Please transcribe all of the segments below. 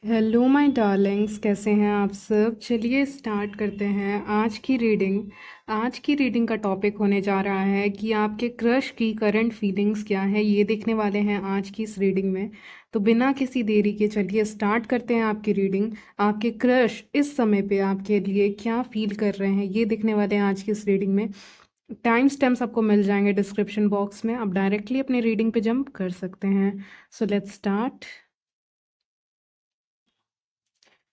Hello my Darling's, कैसे हैं आप सब। चलिए स्टार्ट करते हैं आज की रीडिंग का टॉपिक होने जा रहा है कि आपके क्रश की करंट फीलिंग्स क्या है, ये देखने वाले हैं आज की इस रीडिंग में। तो बिना किसी देरी के चलिए स्टार्ट करते हैं आपकी रीडिंग। आपके क्रश इस समय पे आपके लिए क्या फील कर रहे हैं, ये देखने वाले हैं आज की इस रीडिंग में। टाइम स्टैम्प्स आपको मिल जाएंगे डिस्क्रिप्शन बॉक्स में, आप डायरेक्टली अपने रीडिंग पे जंप कर सकते हैं। So let's start.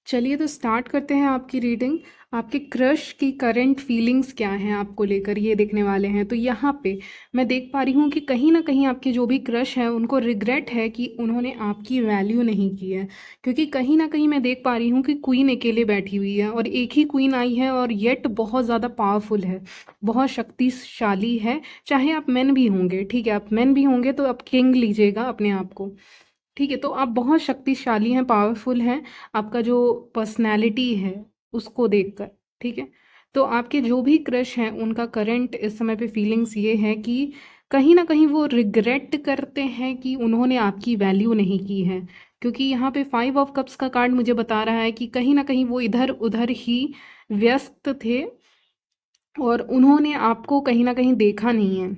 चलिए तो स्टार्ट करते हैं आपकी रीडिंग। आपके क्रश की करंट फीलिंग्स क्या हैं आपको लेकर, ये देखने वाले हैं। तो यहाँ पे मैं देख पा रही हूँ कि कहीं ना कहीं आपके जो भी क्रश हैं उनको रिग्रेट है कि उन्होंने आपकी वैल्यू नहीं की है। क्योंकि कहीं ना कहीं मैं देख पा रही हूँ कि क्वीन अकेले बैठी हुई है और एक ही क्वीन आई है और येट बहुत ज़्यादा पावरफुल है, बहुत शक्तिशाली है। चाहे आप मैन भी होंगे, ठीक है, आप मैन भी होंगे तो आप किंग लीजिएगा अपने आप को। ठीक है, तो आप बहुत शक्तिशाली हैं, पावरफुल हैं। आपका जो पर्सनैलिटी है उसको देखकर, ठीक है। तो आपके जो भी क्रश हैं उनका करंट इस समय पे फीलिंग्स ये है कि कहीं ना कहीं वो रिग्रेट करते हैं कि उन्होंने आपकी वैल्यू नहीं की है। क्योंकि यहाँ पे 5 ऑफ कप्स का कार्ड मुझे बता रहा है कि कहीं ना कहीं वो इधर उधर ही व्यस्त थे और उन्होंने आपको कहीं ना कहीं देखा नहीं है।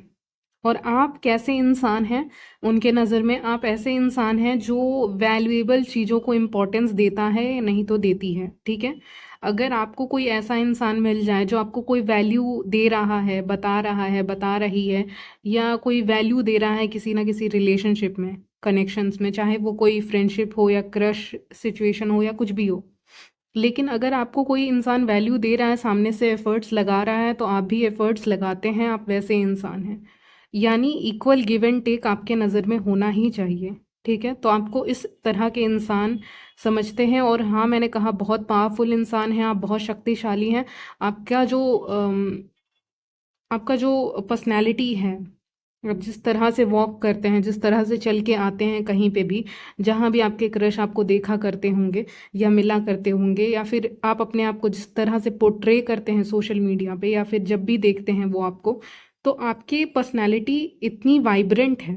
और आप कैसे इंसान हैं उनके नज़र में, आप ऐसे इंसान हैं जो वैल्यूएबल चीज़ों को इम्पोर्टेंस देता है या नहीं तो देती है, ठीक है। अगर आपको कोई ऐसा इंसान मिल जाए जो आपको कोई वैल्यू दे रहा है, बता रही है, या कोई वैल्यू दे रहा है किसी ना किसी रिलेशनशिप में, कनेक्शंस में, चाहे वो कोई फ्रेंडशिप हो या क्रश सिचुएशन हो या कुछ भी हो। लेकिन अगर आपको कोई इंसान वैल्यू दे रहा है, सामने से एफर्ट्स लगा रहा है, तो आप भी एफर्ट्स लगाते हैं, आप वैसे इंसान हैं। यानी इक्वल गिव एंड टेक आपके नज़र में होना ही चाहिए, ठीक है। तो आपको इस तरह के इंसान समझते हैं। और हाँ, मैंने कहा बहुत पावरफुल इंसान हैं आप, बहुत शक्तिशाली हैं। आपका जो आपका जो पर्सनैलिटी है, आप जिस तरह से वॉक करते हैं, जिस तरह से चल के आते हैं कहीं पे भी, जहाँ भी आपके क्रश आपको देखा करते होंगे या मिला करते होंगे, या फिर आप अपने आप को जिस तरह से पोर्ट्रे करते हैं सोशल मीडिया पे, या फिर जब भी देखते हैं वो आपको, तो आपकी पर्सनैलिटी इतनी वाइब्रेंट है,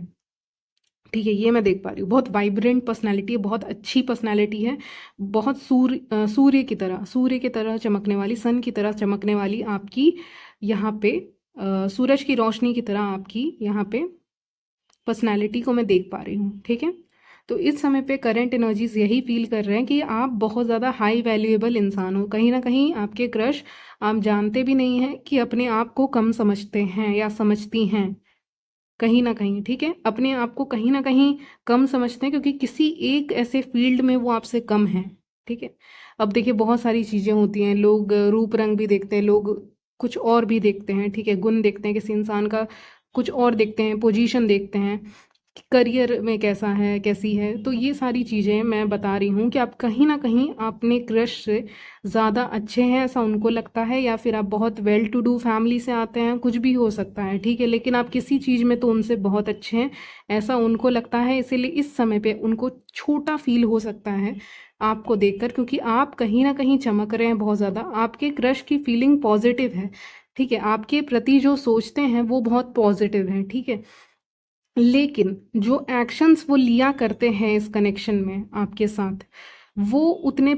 ठीक है। ये मैं देख पा रही हूँ, बहुत वाइब्रेंट पर्सनैलिटी है, बहुत अच्छी पर्सनैलिटी है। बहुत सूर्य की तरह चमकने वाली, सन की तरह चमकने वाली आपकी यहाँ पे सूरज की रोशनी की तरह आपकी यहाँ पे पर्सनैलिटी को मैं देख पा रही हूँ, ठीक है। तो इस समय पे करंट एनर्जीज यही फील कर रहे हैं कि आप बहुत ज़्यादा हाई वैल्यूएबल इंसान हो। कहीं ना कहीं आपके क्रश, आप जानते भी नहीं हैं कि अपने आप को कम समझते हैं या समझती हैं, कहीं न कहीं, ठीक है? अपने आप को कहीं न कहीं कम समझते हैं क्योंकि किसी एक ऐसे फ़ील्ड में वो आपसे कम हैं, ठीक है? अब देखिए बहुत सारी चीज़ें होती हैं, लोग रूप रंग भी देखते हैं, लोग कुछ और भी देखते हैं, ठीक है? गुण देखते हैं किसी इंसान का, कुछ और देखते हैं, पोजीशन देखते हैं, करियर में कैसा है, कैसी है। तो ये सारी चीज़ें मैं बता रही हूँ कि आप कहीं न कहीं अपने क्रश से ज़्यादा अच्छे हैं, ऐसा उनको लगता है, या फिर आप बहुत वेल टू डू फैमिली से आते हैं, कुछ भी हो सकता है, ठीक है। लेकिन आप किसी चीज़ में तो उनसे बहुत अच्छे हैं, ऐसा उनको लगता है। इसीलिए इस समय पे उनको छोटा फील हो सकता है आपको देखकर, क्योंकि आप कहीं ना कहीं चमक रहे हैं बहुत ज़्यादा। आपके क्रश की फीलिंग पॉजिटिव है, ठीक है। आपके प्रति जो सोचते हैं वो बहुत पॉजिटिव है, ठीक है। लेकिन जो एक्शंस वो लिया करते हैं इस कनेक्शन में आपके साथ, वो उतने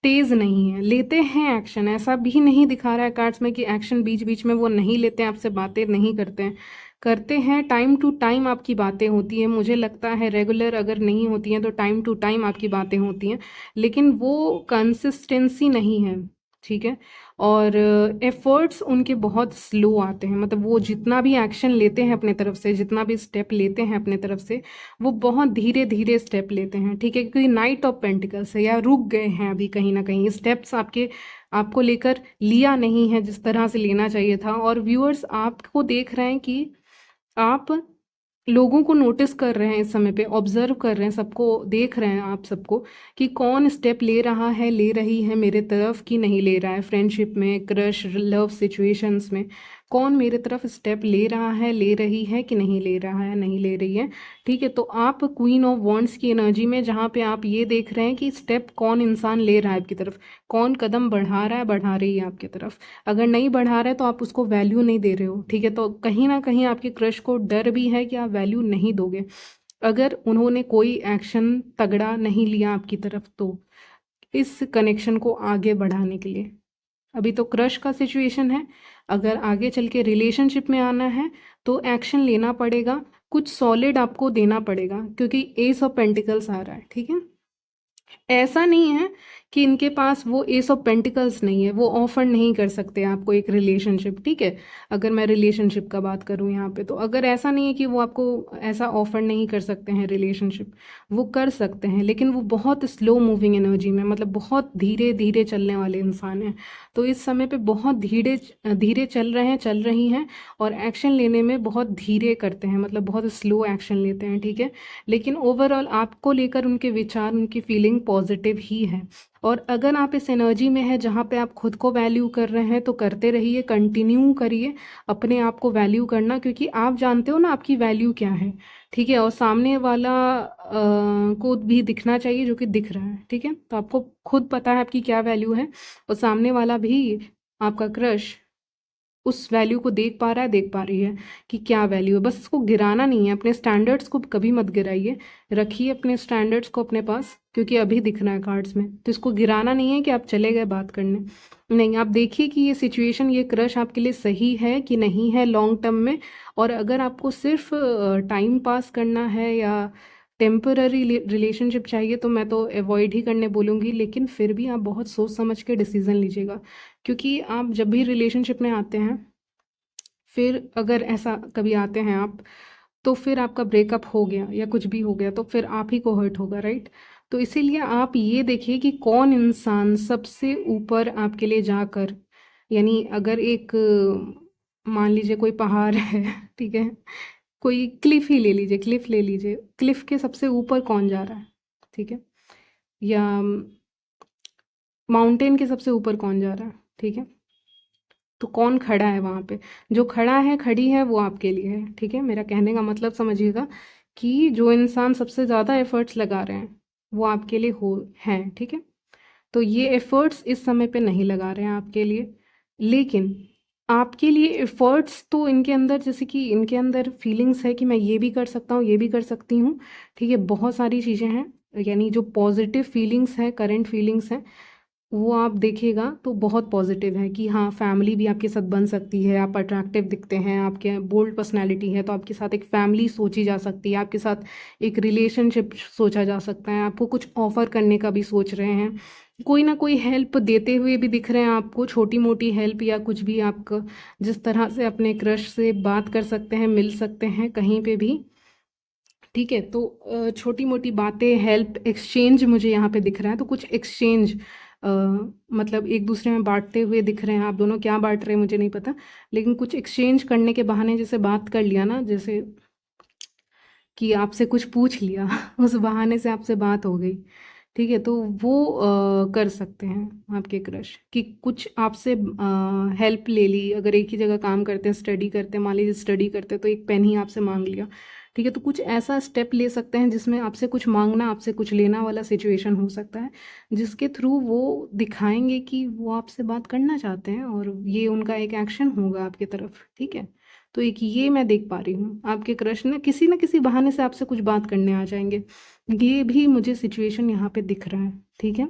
तेज नहीं है। लेते हैं एक्शन, ऐसा भी नहीं दिखा रहा है कार्ड्स में कि एक्शन बीच बीच में वो नहीं लेते हैं, आपसे बातें नहीं करते हैं। करते हैं, टाइम टू टाइम आपकी बातें होती हैं, मुझे लगता है रेगुलर अगर नहीं होती हैं तो टाइम टू टाइम आपकी बातें होती हैं, लेकिन वो कंसिस्टेंसी नहीं है, ठीक है। और एफर्ट्स उनके बहुत स्लो आते हैं, मतलब वो जितना भी एक्शन लेते हैं अपने तरफ से, जितना भी स्टेप लेते हैं अपने तरफ से, वो बहुत धीरे धीरे स्टेप लेते हैं, ठीक है। क्योंकि नाइट ऑफ पेंटिकल्स है, या रुक गए हैं अभी कहीं ना कहीं, स्टेप्स आपको लेकर लिया नहीं है जिस तरह से लेना चाहिए था। और व्यूअर्स आपको देख रहे हैं कि आप लोगों को नोटिस कर रहे हैं, इस समय पे ऑब्जर्व कर रहे हैं, सबको देख रहे हैं आप सबको, कि कौन स्टेप ले रहा है, ले रही है मेरे तरफ कि नहीं ले रहा है। फ्रेंडशिप में, क्रश, लव सिचुएशंस में कौन मेरे तरफ स्टेप ले रहा है, ले रही है कि नहीं ले रहा है, नहीं ले रही है, ठीक है। तो आप क्वीन ऑफ वॉन्ड्स की एनर्जी में, जहाँ पे आप ये देख रहे हैं कि स्टेप कौन इंसान ले रहा है आपकी तरफ, कौन कदम बढ़ा रहा है, बढ़ा रही है आपकी तरफ। अगर नहीं बढ़ा रहा है तो आप उसको वैल्यू नहीं दे रहे हो, ठीक है। तो कहीं ना कहीं आपके क्रश को डर भी है कि आप वैल्यू नहीं दोगे, अगर उन्होंने कोई एक्शन तगड़ा नहीं लिया आपकी तरफ तो इस कनेक्शन को आगे बढ़ाने के लिए। अभी तो क्रश का सिचुएशन है, अगर आगे चल के रिलेशनशिप में आना है तो एक्शन लेना पड़ेगा, कुछ सॉलिड आपको देना पड़ेगा, क्योंकि एस ऑफ पेंटिकल्स आ रहा है, ठीक है। ऐसा नहीं है कि इनके पास वो एस ऑफ पेंटिकल्स नहीं है, वो ऑफर नहीं कर सकते आपको एक रिलेशनशिप, ठीक है। अगर मैं रिलेशनशिप का बात करूँ यहाँ पे, तो अगर ऐसा नहीं है कि वो आपको ऐसा ऑफर नहीं कर सकते हैं रिलेशनशिप, वो कर सकते हैं, लेकिन वो बहुत स्लो मूविंग एनर्जी में, मतलब बहुत धीरे धीरे चलने वाले इंसान हैं। तो इस समय पे बहुत धीरे धीरे चल रहे हैं, चल रही हैं, और एक्शन लेने में बहुत धीरे करते हैं, मतलब बहुत स्लो एक्शन लेते हैं, ठीक है। लेकिन ओवरऑल आपको लेकर उनके विचार, उनकी फीलिंग पॉजिटिव ही है। और अगर आप इस एनर्जी में है जहाँ पे आप खुद को वैल्यू कर रहे हैं तो करते रहिए, कंटिन्यू करिए अपने आप को वैल्यू करना, क्योंकि आप जानते हो ना आपकी वैल्यू क्या है, ठीक है। और सामने वाला को भी दिखना चाहिए जो कि दिख रहा है, ठीक है। तो आपको खुद पता है आपकी क्या वैल्यू है, और सामने वाला भी, आपका क्रश, उस वैल्यू को देख पा रहा है, देख पा रही है कि क्या वैल्यू है। बस इसको गिराना नहीं है, अपने स्टैंडर्ड्स को कभी मत गिराइए, रखिए अपने स्टैंडर्ड्स को अपने पास, क्योंकि अभी दिख रहा है कार्ड्स में। तो इसको गिराना नहीं है कि आप चले गए बात करने, नहीं, आप देखिए कि ये सिचुएशन, ये क्रश आपके लिए सही है कि नहीं है लॉन्ग टर्म में। और अगर आपको सिर्फ टाइम पास करना है या टेम्पररी रिलेशनशिप चाहिए तो मैं तो अवॉइड ही करने बोलूँगी, लेकिन फिर भी आप बहुत सोच समझ के डिसीज़न लीजिएगा, क्योंकि आप जब भी रिलेशनशिप में आते हैं, फिर अगर ऐसा कभी आते हैं आप, तो फिर आपका ब्रेकअप हो गया या कुछ भी हो गया तो फिर आप ही को हर्ट होगा, राइट। तो इसीलिए आप ये देखिए कि कौन इंसान सबसे ऊपर आपके लिए जाकर, यानी अगर एक मान लीजिए कोई पहाड़ है ठीक है, कोई क्लिफ ही ले लीजिए, क्लिफ ले लीजिए, क्लिफ के सबसे ऊपर कौन जा रहा है, ठीक है, या माउंटेन के सबसे ऊपर कौन जा रहा है, ठीक है। तो कौन खड़ा है वहाँ पे, जो खड़ा है, खड़ी है, वो आपके लिए है, ठीक है। मेरा कहने का मतलब समझिएगा कि जो इंसान सबसे ज़्यादा एफर्ट्स लगा रहे हैं वो आपके लिए हो हैं, ठीक है। तो ये एफर्ट्स इस समय पे नहीं लगा रहे हैं आपके लिए, लेकिन आपके लिए एफर्ट्स तो इनके अंदर, जैसे कि इनके अंदर फीलिंग्स है कि मैं ये भी कर सकता हूँ, ये भी कर सकती हूँ, ठीक है, बहुत सारी चीज़ें हैं, यानी जो पॉजिटिव फीलिंग्स हैं, करंट फीलिंग्स हैं, वो आप देखिएगा तो बहुत पॉजिटिव है कि हाँ, फैमिली भी आपके साथ बन सकती है, आप अट्रैक्टिव दिखते हैं, आपके बोल्ड पर्सनैलिटी है, तो आपके साथ एक फैमिली सोची जा सकती है, आपके साथ एक रिलेशनशिप सोचा जा सकता है, आपको कुछ ऑफ़र करने का भी सोच रहे हैं, कोई ना कोई हेल्प देते हुए भी दिख रहे हैं आपको, छोटी मोटी हेल्प या कुछ भी, आपका जिस तरह से अपने क्रश से बात कर सकते हैं, मिल सकते हैं कहीं पे भी, ठीक है। तो छोटी मोटी बातें, हेल्प, एक्सचेंज मुझे यहाँ पे दिख रहा है, तो कुछ एक्सचेंज मतलब एक दूसरे में बांटते हुए दिख रहे हैं, आप दोनों क्या बांट रहे हैं मुझे नहीं पता, लेकिन कुछ एक्सचेंज करने के बहाने, जैसे बात कर लिया ना, जैसे कि आपसे कुछ पूछ लिया उस बहाने से आपसे बात हो गई, ठीक है। तो वो कर सकते हैं आपके क्रश कि कुछ आपसे हेल्प ले ली, अगर एक ही जगह काम करते हैं, स्टडी करते हैं, मान लीजिए स्टडी करते हैं, तो एक पेन ही आपसे मांग लिया, ठीक है। तो कुछ ऐसा स्टेप ले सकते हैं जिसमें आपसे कुछ मांगना, आपसे कुछ लेना वाला सिचुएशन हो सकता है, जिसके थ्रू वो दिखाएंगे कि वो आपसे बात करना चाहते हैं, और ये उनका एक एक्शन होगा आपकी तरफ, ठीक है। तो एक ये मैं देख पा रही हूँ, आपके क्रश ना किसी बहाने से आपसे कुछ बात करने आ जाएंगे, ये भी मुझे सिचुएशन यहाँ पे दिख रहा है, ठीक है।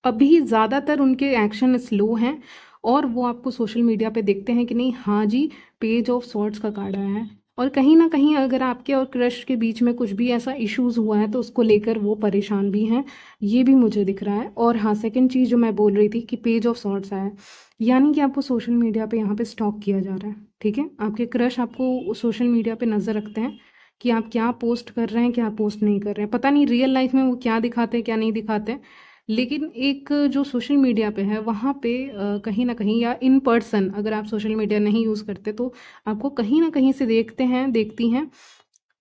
अभी ज़्यादातर उनके एक्शन स्लो हैं, और वो आपको सोशल मीडिया पे देखते हैं कि नहीं, हाँ जी, पेज ऑफ सॉर्ड्स का कार्ड आया है, और कहीं ना कहीं अगर आपके और क्रश के बीच में कुछ भी ऐसा इश्यूज हुआ है तो उसको लेकर वो परेशान भी हैं, ये भी मुझे दिख रहा है। और हाँ, सेकंड चीज़ जो मैं बोल रही थी कि पेज ऑफ सॉर्ड्स आया है, यानी कि आपको सोशल मीडिया पे यहाँ पे स्टॉक किया जा रहा है, ठीक है। आपके क्रश आपको सोशल मीडिया पे नज़र रखते हैं कि आप क्या पोस्ट कर रहे हैं, क्या पोस्ट नहीं कर रहे हैं, पता नहीं रियल लाइफ में वो क्या दिखाते हैं, क्या नहीं दिखाते हैं, लेकिन एक जो सोशल मीडिया पे है वहाँ पे कहीं ना कहीं, या इन पर्सन अगर आप सोशल मीडिया नहीं यूज़ करते तो आपको कहीं ना कहीं से देखते हैं, देखती हैं,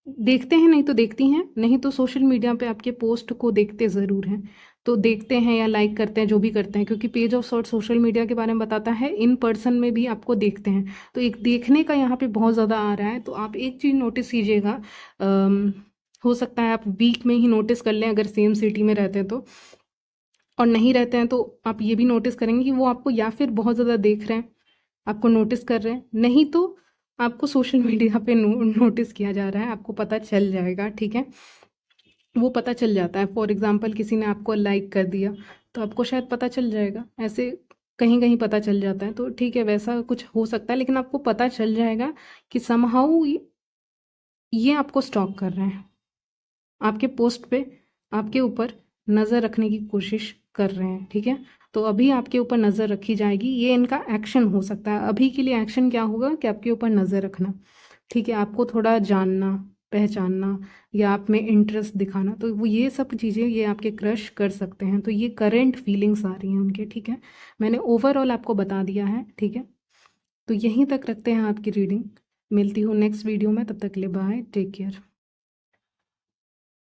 देखते हैं नहीं तो देखती हैं, नहीं तो सोशल मीडिया पे आपके पोस्ट को देखते ज़रूर हैं, तो देखते हैं या लाइक करते हैं, जो भी करते हैं, क्योंकि page of sort social media के बारे में बताता है, इन पर्सन में भी आपको देखते हैं, तो एक देखने का यहाँ पे बहुत ज़्यादा आ रहा है। तो आप एक चीज़ नोटिस कीजिएगा, हो सकता है आप वीक में ही नोटिस कर लें अगर सेम सिटी में रहते हैं तो, और नहीं रहते हैं तो आप ये भी नोटिस करेंगे कि वो आपको या फिर बहुत ज़्यादा देख रहे हैं, आपको नोटिस कर रहे हैं, नहीं तो आपको सोशल मीडिया पे नोटिस किया जा रहा है, आपको पता चल जाएगा, ठीक है? वो पता चल जाता है। फॉर एग्ज़ाम्पल किसी ने आपको लाइक कर दिया, तो आपको शायद पता चल जाएगा। ऐसे कहीं-कहीं पता चल जाता है, तो ठीक है, वैसा कुछ हो सकता है, लेकिन आपको पता चल जाएगा कि समहाउ ये आपको स्टॉक कर रहे हैं। आपके पोस्ट पे आपके ऊपर नज़र रखने की कोशिश कर रहे हैं, ठीक है? तो अभी आपके ऊपर नज़र रखी जाएगी, ये इनका एक्शन हो सकता है। अभी के लिए एक्शन क्या होगा कि आपके ऊपर नज़र रखना, ठीक है? आपको थोड़ा जानना, पहचानना या आप में इंटरेस्ट दिखाना, तो वो ये सब चीज़ें ये आपके क्रश कर सकते हैं। तो ये करंट फीलिंग्स आ रही हैं उनके, ठीक है? मैंने ओवरऑल आपको बता दिया है, ठीक है? तो यहीं तक रखते हैं आपकी रीडिंग। मिलती हूँ नेक्स्ट वीडियो में, तब तक के लिए बाय, टेक केयर।